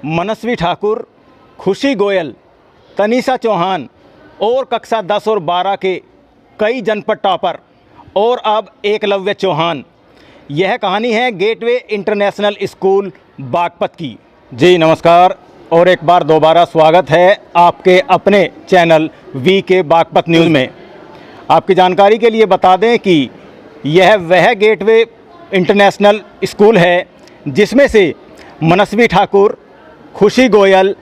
मनस्वी ठाकुर, खुशी गोयल, तनीषा चौहान और कक्षा 10 और 12 के कई जनपद टॉपर और अब एकलव्य चौहान। यह कहानी है गेटवे इंटरनेशनल स्कूल बागपत की। जी नमस्कार और एक बार दोबारा स्वागत है आपके अपने चैनल वी के बागपत न्यूज़ में। आपकी जानकारी के लिए बता दें कि यह वह गेटवे इंटरनेशनल स्कूल है जिसमें से मनस्वी ठाकुर, खुशी गोयल,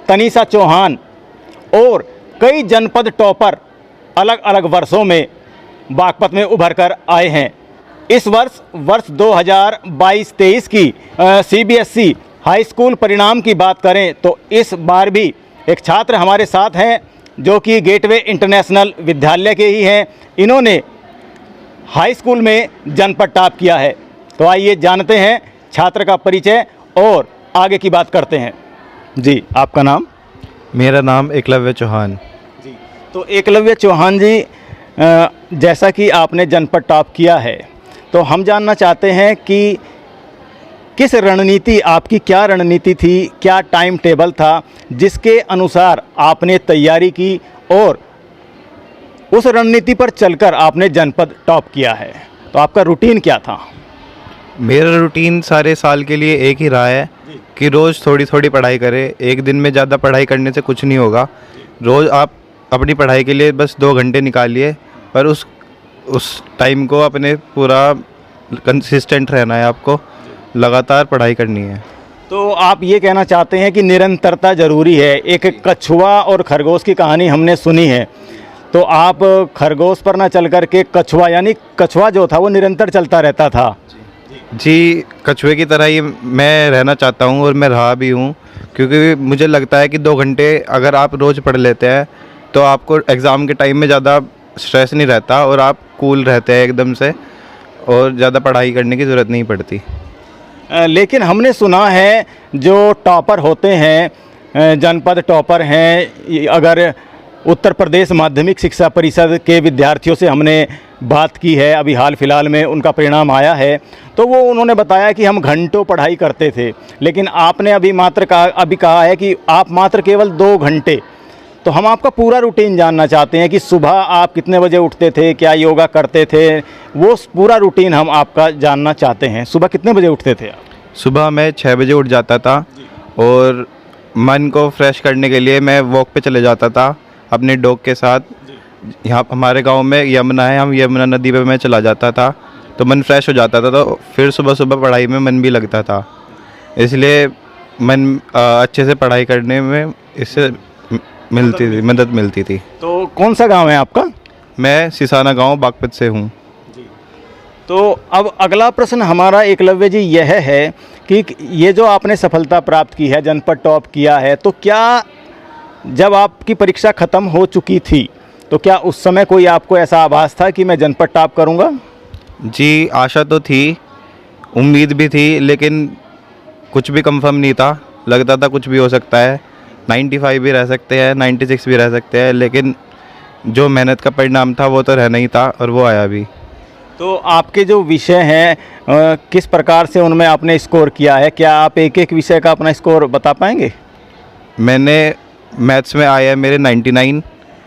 तनीषा चौहान और कई जनपद टॉपर अलग अलग वर्षों में बागपत में उभर कर आए हैं। इस वर्ष 2022-23 की CBSE हाई स्कूल परिणाम की बात करें तो इस बार भी एक छात्र हमारे साथ हैं जो कि गेटवे इंटरनेशनल विद्यालय के ही हैं। इन्होंने हाई स्कूल में जनपद टॉप किया है। तो आइए जानते हैं छात्र का परिचय और आगे की बात करते हैं। जी आपका नाम? मेरा नाम एकलव्य चौहान। जी तो एकलव्य चौहान जी, जैसा कि आपने जनपद टॉप किया है तो हम जानना चाहते हैं कि किस रणनीति, आपकी क्या रणनीति थी, क्या टाइम टेबल था जिसके अनुसार आपने तैयारी की और उस रणनीति पर चलकर आपने जनपद टॉप किया है। तो आपका रूटीन क्या था? मेरा रूटीन सारे साल के लिए एक ही रहा है कि रोज़ थोड़ी थोड़ी पढ़ाई करें। एक दिन में ज़्यादा पढ़ाई करने से कुछ नहीं होगा। रोज़ आप अपनी पढ़ाई के लिए बस 2 घंटे निकालिए और उस टाइम को अपने पूरा कंसिस्टेंट रहना है, आपको लगातार पढ़ाई करनी है। तो आप ये कहना चाहते हैं कि निरंतरता ज़रूरी है। एक कछुआ और खरगोश की कहानी हमने सुनी है, तो आप खरगोश पर ना चल कर के कछुआ, यानी कछुआ जो था वो निरंतर चलता रहता था। जी, कछुए की तरह ही मैं रहना चाहता हूँ और मैं रहा भी हूँ, क्योंकि मुझे लगता है कि 2 घंटे अगर आप रोज़ पढ़ लेते हैं तो आपको एग्ज़ाम के टाइम में ज़्यादा स्ट्रेस नहीं रहता और आप कूल रहते हैं एकदम से, और ज़्यादा पढ़ाई करने की ज़रूरत नहीं पड़ती। लेकिन हमने सुना है जो टॉपर होते हैं, जनपद टॉपर हैं, अगर उत्तर प्रदेश माध्यमिक शिक्षा परिषद के विद्यार्थियों से हमने बात की है, अभी हाल फिलहाल में उनका परिणाम आया है, तो वो उन्होंने बताया कि हम घंटों पढ़ाई करते थे, लेकिन आपने अभी कहा है कि आप मात्र केवल 2 घंटे। तो हम आपका पूरा रूटीन जानना चाहते हैं कि सुबह आप कितने बजे उठते थे, क्या योगा करते थे, वो पूरा रूटीन हम आपका जानना चाहते हैं। सुबह कितने बजे उठते थे आप? सुबह मैं 6 बजे उठ जाता था और मन को फ्रेश करने के लिए मैं वॉक पे चले जाता था अपने डॉग के साथ। यहाँ हमारे गांव में यमुना है, हम यमुना नदी पे मैं चला जाता था तो मन फ्रेश हो जाता था, तो फिर सुबह सुबह पढ़ाई में मन भी लगता था, इसलिए मन अच्छे से पढ़ाई करने में इससे मदद मिलती थी। तो कौन सा गांव है आपका? मैं सिसाना गांव बागपत से हूँ। तो अब अगला प्रश्न हमारा एकलव्य जी यह है कि ये जो आपने सफलता प्राप्त की है, जनपद टॉप किया है, तो क्या जब आपकी परीक्षा ख़त्म हो चुकी थी तो क्या उस समय कोई आपको ऐसा आभास था कि मैं जनपद टॉप करूँगा? जी, आशा तो थी, उम्मीद भी थी, लेकिन कुछ भी कंफर्म नहीं था। लगता था कुछ भी हो सकता है, 95 भी रह सकते हैं, 96 भी रह सकते हैं, लेकिन जो मेहनत का परिणाम था वो तो रहना ही था और वो आया भी। तो आपके जो विषय हैं किस प्रकार से उनमें आपने स्कोर किया है? क्या आप एक एक विषय का अपना स्कोर बता पाएंगे? मैंने मैथ्स में आया है मेरे 99,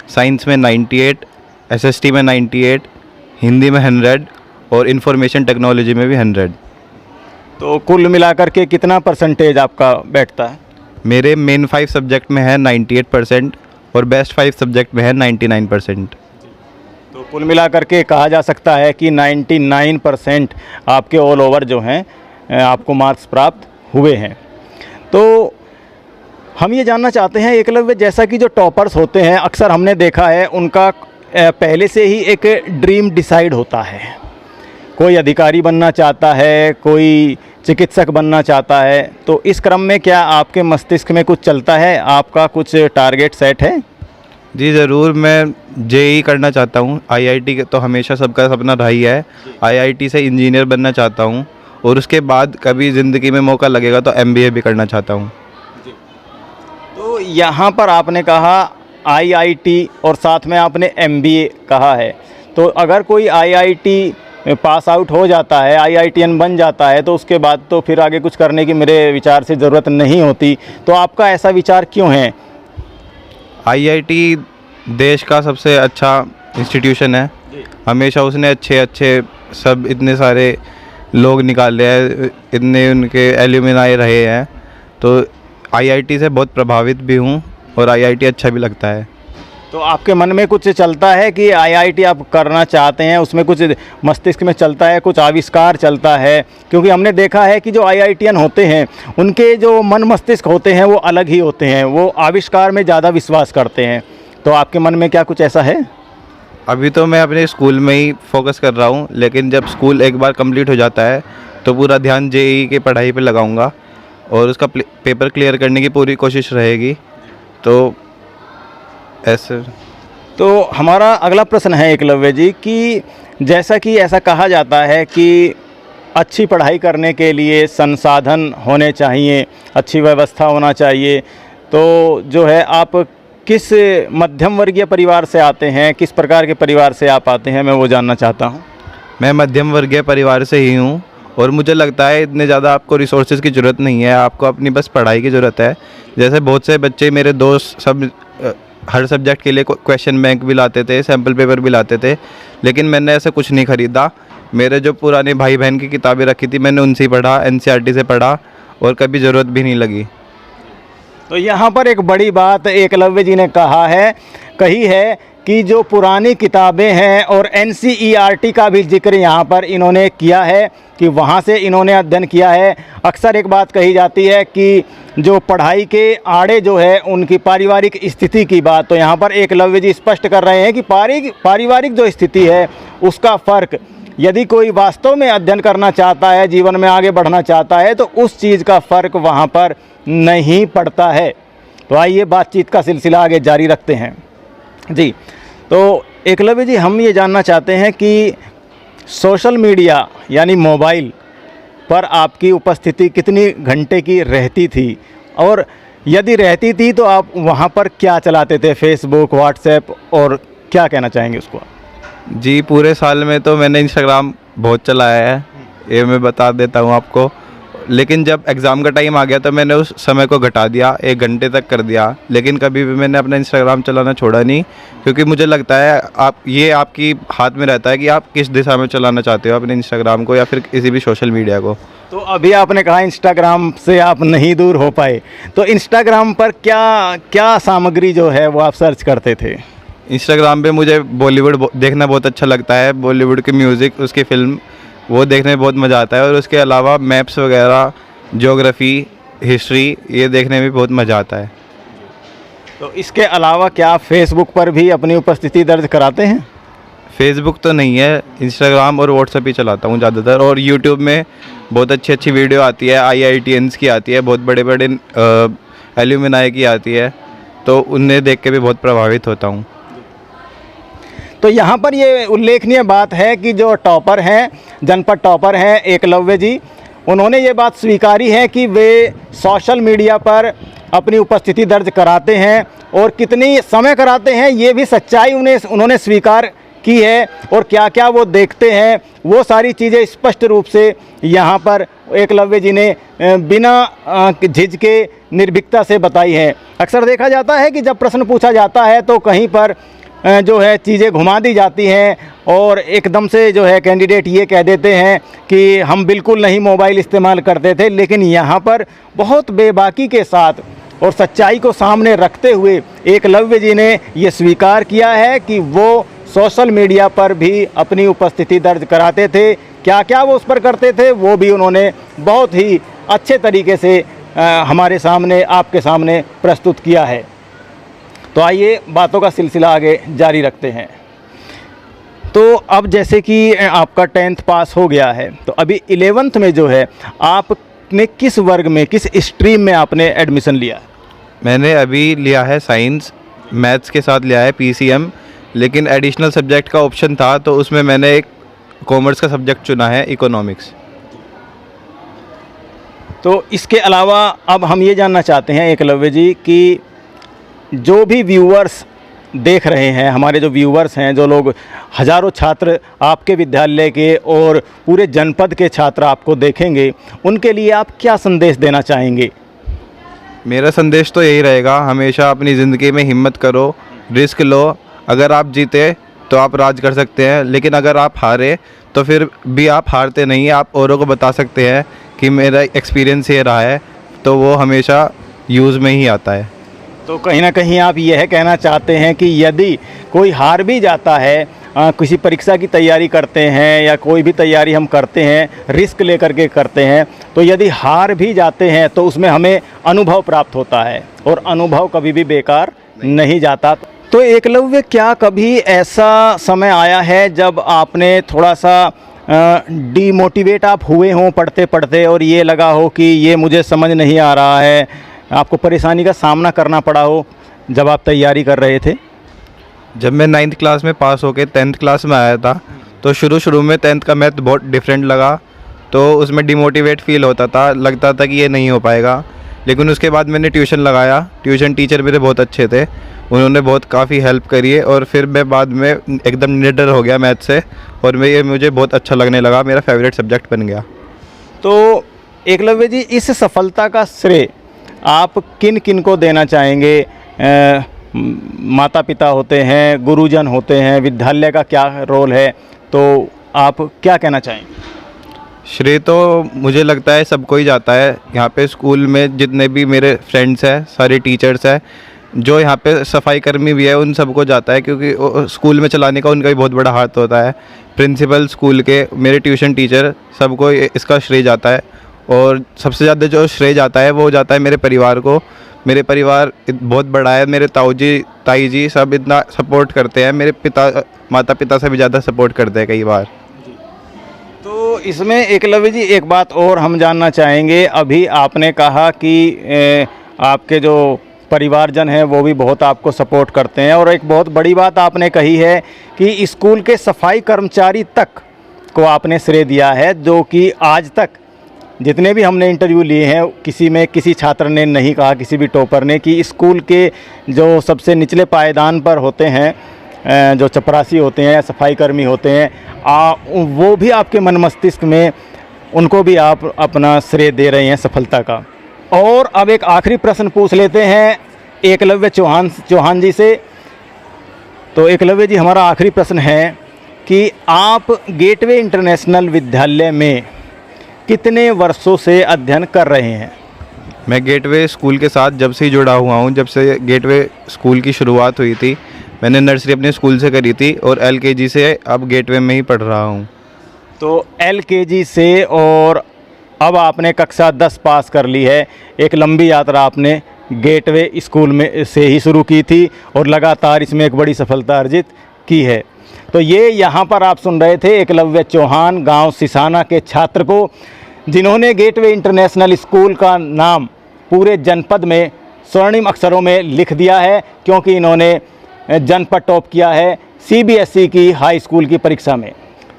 साइंस में 98, SST में 98, हिंदी में 100 और इंफॉर्मेशन टेक्नोलॉजी में भी 100। तो कुल मिलाकर के कितना परसेंटेज आपका बैठता है? मेरे मेन 5 सब्जेक्ट में है 98% और बेस्ट 5 सब्जेक्ट में है 99%। तो कुल मिलाकर के कहा जा सकता है कि 99% आपके ऑल ओवर जो हैं आपको मार्क्स प्राप्त हुए हैं। तो हम ये जानना चाहते हैं एकलव्य, जैसा कि जो टॉपर्स होते हैं अक्सर हमने देखा है उनका पहले से ही एक ड्रीम डिसाइड होता है। कोई अधिकारी बनना चाहता है, कोई चिकित्सक बनना चाहता है, तो इस क्रम में क्या आपके मस्तिष्क में कुछ चलता है? आपका कुछ टारगेट सेट है? जी ज़रूर, मैं JEE करना चाहता हूँ। IIT तो हमेशा सबका सपना रहा ही है। IIT से इंजीनियर बनना चाहता हूँ और उसके बाद कभी ज़िंदगी में मौका लगेगा तो MBA भी करना चाहता हूँ। तो यहाँ पर आपने कहा IIT और साथ में आपने MBA कहा है, तो अगर कोई IIT पास आउट हो जाता है, IITian बन जाता है, तो उसके बाद तो फिर आगे कुछ करने की मेरे विचार से ज़रूरत नहीं होती। तो आपका ऐसा विचार क्यों है? आईआईटी देश का सबसे अच्छा इंस्टीट्यूशन है। हमेशा उसने अच्छे अच्छे सब इतने सारे लोग निकाले हैं, इतने उनके एल्यूमिनाई रहे हैं, तो आईआईटी से बहुत प्रभावित भी हूँ और आईआईटी अच्छा भी लगता है। तो आपके मन में कुछ चलता है कि IIT आप करना चाहते हैं, उसमें कुछ मस्तिष्क में चलता है, कुछ आविष्कार चलता है? क्योंकि हमने देखा है कि जो IITian होते हैं उनके जो मन मस्तिष्क होते हैं वो अलग ही होते हैं, वो आविष्कार में ज़्यादा विश्वास करते हैं। तो आपके मन में क्या कुछ ऐसा है? अभी तो मैं अपने स्कूल में ही फोकस कर रहा हूँ, लेकिन जब स्कूल एक बार कंप्लीट हो जाता है तो पूरा ध्यान जेईई की पढ़ाई पे लगाऊंगा और उसका पेपर क्लियर करने की पूरी कोशिश रहेगी। तो ऐसे तो हमारा अगला प्रश्न है एकलव्य जी कि जैसा कि ऐसा कहा जाता है कि अच्छी पढ़ाई करने के लिए संसाधन होने चाहिए, अच्छी व्यवस्था होना चाहिए, तो जो है आप किस मध्यम वर्गीय परिवार से आते हैं, किस प्रकार के परिवार से आप आते हैं, मैं वो जानना चाहता हूँ। मैं मध्यम वर्गीय परिवार से ही हूँ और मुझे लगता है इतने ज़्यादा आपको रिसोर्सेज की ज़रूरत नहीं है, आपको अपनी बस पढ़ाई की ज़रूरत है। जैसे बहुत से बच्चे मेरे दोस्त सब हर सब्जेक्ट के लिए क्वेश्चन बैंक भी लाते थे, सैम्पल पेपर भी लाते थे, लेकिन मैंने ऐसा कुछ नहीं ख़रीदा। मेरे जो पुराने भाई बहन की किताबें रखी थी मैंने उनसे ही पढ़ा, NCERT से पढ़ा और कभी ज़रूरत भी नहीं लगी। तो यहाँ पर एक बड़ी बात एकलव्य जी ने कही है कि जो पुरानी किताबें हैं और NCERT का भी जिक्र यहाँ पर इन्होंने किया है कि वहाँ से इन्होंने अध्ययन किया है। अक्सर एक बात कही जाती है कि जो पढ़ाई के आड़े जो है उनकी पारिवारिक स्थिति की बात, तो यहाँ पर एकलव्य जी स्पष्ट कर रहे हैं कि पारिवारिक जो स्थिति है उसका फ़र्क, यदि कोई वास्तव में अध्ययन करना चाहता है, जीवन में आगे बढ़ना चाहता है, तो उस चीज़ का फ़र्क वहाँ पर नहीं पड़ता है। तो आइए बातचीत का सिलसिला आगे जारी रखते हैं जी। तो एकलव्य जी, हम ये जानना चाहते हैं कि सोशल मीडिया यानी मोबाइल पर आपकी उपस्थिति कितनी घंटे की रहती थी, और यदि रहती थी तो आप वहाँ पर क्या चलाते थे, फेसबुक, व्हाट्सएप, और क्या कहना चाहेंगे उसको? जी, पूरे साल में तो मैंने इंस्टाग्राम बहुत चलाया है, ये मैं बता देता हूँ आपको। लेकिन जब एग्ज़ाम का टाइम आ गया तो मैंने उस समय को घटा दिया, 1 घंटे तक कर दिया। लेकिन कभी भी मैंने अपना इंस्टाग्राम चलाना छोड़ा नहीं, क्योंकि मुझे लगता है ये आपकी हाथ में रहता है कि आप किस दिशा में चलाना चाहते हो अपने इंस्टाग्राम को या फिर किसी भी सोशल मीडिया को। तो अभी आपने कहा इंस्टाग्राम से आप नहीं दूर हो पाए, तो इंस्टाग्राम पर क्या सामग्री जो है वो आप सर्च करते थे? इंस्टाग्राम पे मुझे बॉलीवुड देखना बहुत अच्छा लगता है, बॉलीवुड की म्यूज़िक, उसकी फ़िल्म, वो देखने में बहुत मज़ा आता है। और उसके अलावा मैप्स वगैरह, ज्योग्राफी, हिस्ट्री, ये देखने में बहुत मज़ा आता है। तो इसके अलावा क्या आप फेसबुक पर भी अपनी उपस्थिति दर्ज कराते हैं? फेसबुक तो नहीं है, इंस्टाग्राम और व्हाट्सएप ही चलाता हूँ ज़्यादातर। और यूट्यूब में बहुत अच्छी अच्छी वीडियो आती है, IITians की आती है, बहुत बड़े बड़े एल्यूमिनाई की आती है, तो उन्हें देख के भी बहुत प्रभावित होता हूँ। तो यहाँ पर ये उल्लेखनीय बात है कि जो टॉपर हैं, जनपद टॉपर हैं एकलव्य जी, उन्होंने ये बात स्वीकारी है कि वे सोशल मीडिया पर अपनी उपस्थिति दर्ज कराते हैं, और कितनी समय कराते हैं ये भी सच्चाई उन्होंने स्वीकार की है। और क्या क्या वो देखते हैं वो सारी चीज़ें स्पष्ट रूप से यहाँ पर एकलव्य जी ने बिना झिझके निर्भीकता से बताई हैं। अक्सर देखा जाता है कि जब प्रश्न पूछा जाता है तो कहीं पर जो है चीज़ें घुमा दी जाती हैं और एकदम से जो है कैंडिडेट ये कह देते हैं कि हम बिल्कुल नहीं मोबाइल इस्तेमाल करते थे। लेकिन यहाँ पर बहुत बेबाकी के साथ और सच्चाई को सामने रखते हुए एकलव्य जी ने ये स्वीकार किया है कि वो सोशल मीडिया पर भी अपनी उपस्थिति दर्ज कराते थे। क्या क्या वो उस पर करते थे वो भी उन्होंने बहुत ही अच्छे तरीके से हमारे सामने, आपके सामने प्रस्तुत किया है। तो आइए बातों का सिलसिला आगे जारी रखते हैं। तो अब जैसे कि आपका 10th पास हो गया है, तो अभी 11th में जो है आपने किस वर्ग में, किस स्ट्रीम में आपने एडमिशन लिया? मैंने अभी लिया है साइंस, मैथ्स के साथ लिया है PCM, लेकिन एडिशनल सब्जेक्ट का ऑप्शन था तो उसमें मैंने एक कॉमर्स का सब्जेक्ट चुना है, इकोनॉमिक्स। तो इसके अलावा अब हम ये जानना चाहते हैं एकलव्य जी कि जो भी व्यूअर्स देख रहे हैं, हमारे जो व्यूवर्स हैं, जो लोग हज़ारों छात्र आपके विद्यालय के और पूरे जनपद के छात्र आपको देखेंगे, उनके लिए आप क्या संदेश देना चाहेंगे? मेरा संदेश तो यही रहेगा, हमेशा अपनी ज़िंदगी में हिम्मत करो, रिस्क लो। अगर आप जीते तो आप राज कर सकते हैं, लेकिन अगर आप हारे तो फिर भी आप हारते नहीं, आप औरों को बता सकते हैं कि मेरा एक्सपीरियंस ये रहा है, तो वो हमेशा यूज़ में ही आता है। तो कहीं ना कहीं आप यह कहना चाहते हैं कि यदि कोई हार भी जाता है, किसी परीक्षा की तैयारी करते हैं या कोई भी तैयारी हम करते हैं, रिस्क लेकर के करते हैं, तो यदि हार भी जाते हैं तो उसमें हमें अनुभव प्राप्त होता है और अनुभव कभी भी बेकार नहीं जाता। तो एकलव्य, क्या कभी ऐसा समय आया है जब आपने थोड़ा सा डीमोटिवेट आप हुए हों पढ़ते पढ़ते और ये लगा हो कि ये मुझे समझ नहीं आ रहा है, आपको परेशानी का सामना करना पड़ा हो जब आप तैयारी कर रहे थे? जब मैं 9th क्लास में पास होकर 10th क्लास में आया था, तो शुरू में 10th का मैथ बहुत डिफरेंट लगा, तो उसमें डिमोटिवेट फील होता था, लगता था कि ये नहीं हो पाएगा। लेकिन उसके बाद मैंने ट्यूशन लगाया, ट्यूशन टीचर मेरे बहुत अच्छे थे, उन्होंने बहुत काफ़ी हेल्प करी है, और फिर मैं बाद में एकदम निडर हो गया मैथ से, और ये मुझे बहुत अच्छा लगने लगा, मेरा फेवरेट सब्जेक्ट बन गया। तो एकलव्य जी, इस सफलता का श्रेय आप किन किन को देना चाहेंगे? माता पिता होते हैं, गुरुजन होते हैं, विद्यालय का क्या रोल है, तो आप क्या कहना चाहेंगे? श्रेय तो मुझे लगता है सबको ही जाता है। यहाँ पे स्कूल में जितने भी मेरे फ्रेंड्स हैं, सारे टीचर्स हैं, जो यहाँ पे सफाई कर्मी भी है, उन सबको जाता है, क्योंकि स्कूल में चलाने का उनका भी बहुत बड़ा हाथ होता है। प्रिंसिपल, स्कूल के, मेरे ट्यूशन टीचर, सबको इसका श्रेय जाता है। और सबसे ज़्यादा जो श्रेय जाता है वो जाता है मेरे परिवार को। मेरे परिवार बहुत बड़ा है, मेरे ताऊ जी, ताई जी सब इतना सपोर्ट करते हैं, मेरे माता पिता से भी ज़्यादा सपोर्ट करते हैं कई बार। तो इसमें एकलव्य जी एक बात और हम जानना चाहेंगे। अभी आपने कहा कि आपके जो परिवारजन हैं वो भी बहुत आपको सपोर्ट करते हैं, और एक बहुत बड़ी बात आपने कही है कि स्कूल के सफाई कर्मचारी तक को आपने श्रेय दिया है, जो कि आज तक जितने भी हमने इंटरव्यू लिए हैं, किसी में किसी छात्र ने नहीं कहा, किसी भी टॉपर ने, कि स्कूल के जो सबसे निचले पायदान पर होते हैं, जो चपरासी होते हैं या सफाई कर्मी होते हैं, वो भी आपके मन मस्तिष्क में, उनको भी आप अपना श्रेय दे रहे हैं सफलता का। और अब एक आखिरी प्रश्न पूछ लेते हैं एकलव्य चौहान जी से। तो एकलव्य जी, हमारा आखिरी प्रश्न है कि आप गेटवे इंटरनेशनल विद्यालय में कितने वर्षों से अध्ययन कर रहे हैं? मैं गेटवे स्कूल के साथ जब से ही जुड़ा हुआ हूँ, जब से गेटवे स्कूल की शुरुआत हुई थी। मैंने नर्सरी अपने स्कूल से करी थी और LKG से अब गेटवे में ही पढ़ रहा हूँ। तो LKG से और अब आपने कक्षा 10 पास कर ली है। एक लंबी यात्रा आपने गेटवे स्कूल में से ही शुरू की थी और लगातार इसमें एक बड़ी सफलता अर्जित की है। तो ये यहाँ पर आप सुन रहे थे एकलव्य चौहान, गांव सिसाना के छात्र को, जिन्होंने गेटवे इंटरनेशनल स्कूल का नाम पूरे जनपद में स्वर्णिम अक्षरों में लिख दिया है, क्योंकि इन्होंने जनपद टॉप किया है CBSE की हाई स्कूल की परीक्षा में।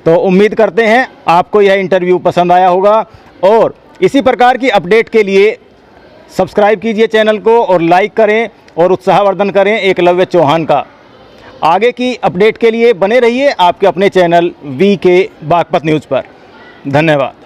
तो उम्मीद करते हैं आपको यह इंटरव्यू पसंद आया होगा, और इसी प्रकार की अपडेट के लिए सब्सक्राइब कीजिए चैनल को और लाइक करें और उत्साहवर्धन करें एकलव्य चौहान का। आगे की अपडेट के लिए बने रहिए आपके अपने चैनल VK बागपत न्यूज़ पर। धन्यवाद।